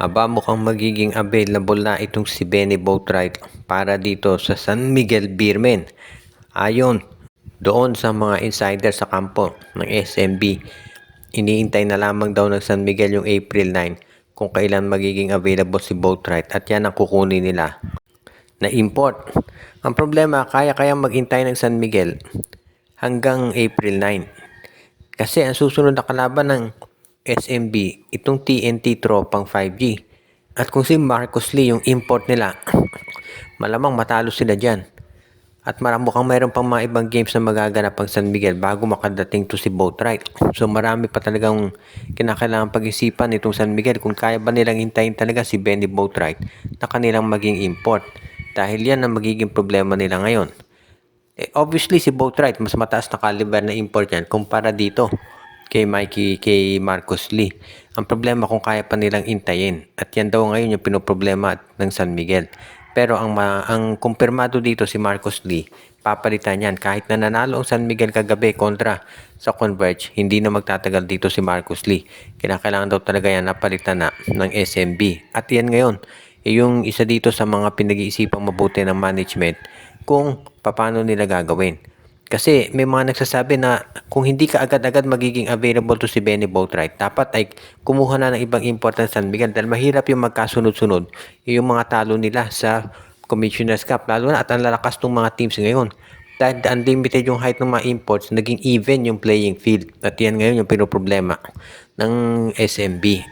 Aba, mukhang magiging available na itong si Benny Boatwright para dito sa San Miguel Beermen. Ayon doon sa mga insider sa kampo ng SMB, iniintay na lamang daw ng San Miguel yung April 9 kung kailan magiging available si Boatwright at yan ang kukunin nila na import. Ang problema, kaya maghintay ng San Miguel hanggang April 9. Kasi ang susunod na kalaban ng SMB, itong TNT tropang 5G. At kung si Marcus Lee yung import nila, malamang matalo sila dyan. At mukhang mayroon pang mga ibang games na magaganap ang San Miguel bago makadating to si Boatwright. So marami pa talagang kinakailangan pag-isipan itong San Miguel kung kaya ba nilang hintayin talaga si Benny Boatwright na kanilang maging import. Dahil yan ang magiging problema nila ngayon. Obviously si Boatwright mas mataas na caliber na import yan kumpara dito kay Marcus Lee. Ang problema kung kaya pa nilang intayin. At yan daw ngayon yung pinoproblema ng San Miguel. Pero ang kumpirmado dito si Marcus Lee, papalitan yan. Kahit na nanalo ang San Miguel kagabi kontra sa Converge, hindi na magtatagal dito si Marcus Lee. Kinakailangan daw talaga yan napalitan na ng SMB. At yan ngayon, yung isa dito sa mga pinag-iisipang mabuti ng management kung paano nila gagawin. Kasi may mga nagsasabi na kung hindi ka agad-agad magiging available to si Benny Boatwright, dapat ay kumuha na ng ibang important San Miguel dahil mahirap yung magkasunod-sunod yung mga talo nila sa Commissioner's Cup. Lalo na at ang lalakas ng mga teams ngayon. Dahil unlimited yung height ng mga imports, naging even yung playing field. At yan ngayon yung pinoproblema ng SMB.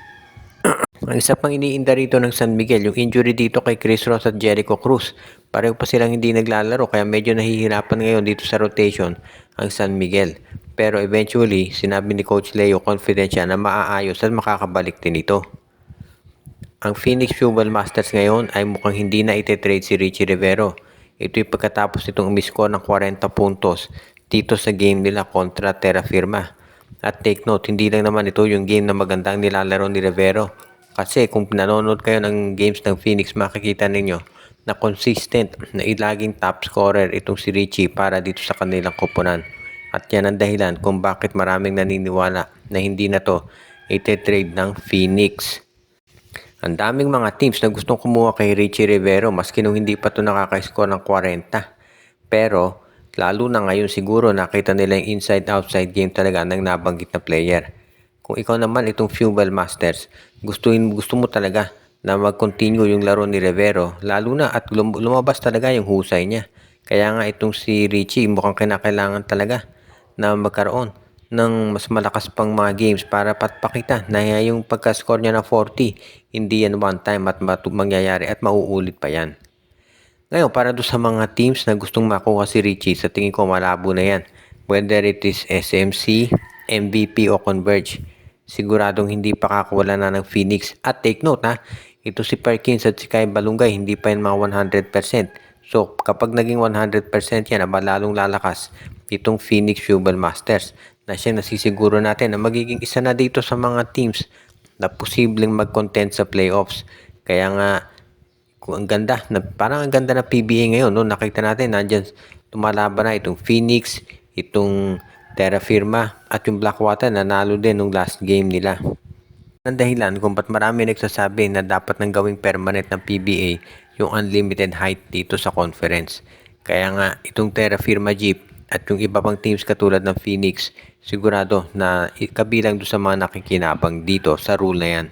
Ang isa pang iniinda rito ng San Miguel, yung injury dito kay Chris Ross at Jericho Cruz. Pareho pa silang hindi naglalaro kaya medyo nahihirapan ngayon dito sa rotation ang San Miguel. Pero eventually, sinabi ni Coach Leo confident siya na maaayos at makakabalik din ito. Ang Phoenix Fuel Masters ngayon ay mukhang hindi na ite-trade si Richie Rivero. Ito'y pagkatapos nitong umiscore ng 40 puntos dito sa game nila kontra Terra Firma. At take note, hindi lang naman ito yung game na magandang nilalaro ni Rivero. Kasi kung nanonood kayo ng games ng Phoenix, makikita ninyo na consistent na ilaging top scorer itong si Richie para dito sa kanilang koponan. At yan ang dahilan kung bakit maraming naniniwala na hindi na to ite-trade ng Phoenix. Ang daming mga teams na gustong kumuha kay Richie Rivero maski nung hindi pa to nakaka-score ng 40. Pero lalo na ngayon siguro nakita nila yung inside-outside game talaga ng nabanggit na player. Kung ikaw naman itong Fuel Masters, gusto mo talaga na mag-continue yung laro ni Rivero, lalo na at lumabas talaga yung husay niya. Kaya nga itong si Richie mukhang kinakailangan talaga na magkaroon ng mas malakas pang mga games para patpakita na yung pagka-score niya na 40, hindi yan one time at mangyayari at mauulit pa yan. Ngayon, para doon sa mga teams na gustong makuha si Richie, sa tingin ko malabo na yan. Whether it is SMC, MVP o Converge, siguradong hindi pa kakawala na ng Phoenix. At take note ha, ito si Perkins at si Kai Balungay, hindi pa yan mga 100%. So kapag naging 100% yan, lalong lalakas itong Phoenix Fuel Masters na siya nasisiguro natin na magiging isa na dito sa mga teams na posibleng mag-content sa playoffs. Kaya nga, kung parang ang ganda na PBA ngayon, no? Nakita natin, nandyan tumalaban na itong Phoenix, itong Terra Firma, at yung Blackwater, nanalo din nung last game nila. Ang dahilan kung ba't marami nagsasabi na dapat nang gawing permanent ng PBA yung unlimited height dito sa conference. Kaya nga, itong Terra Firma Jeep at yung iba pang teams katulad ng Phoenix, sigurado na kabilang doon sa mga nakikinabang dito sa rule na yan.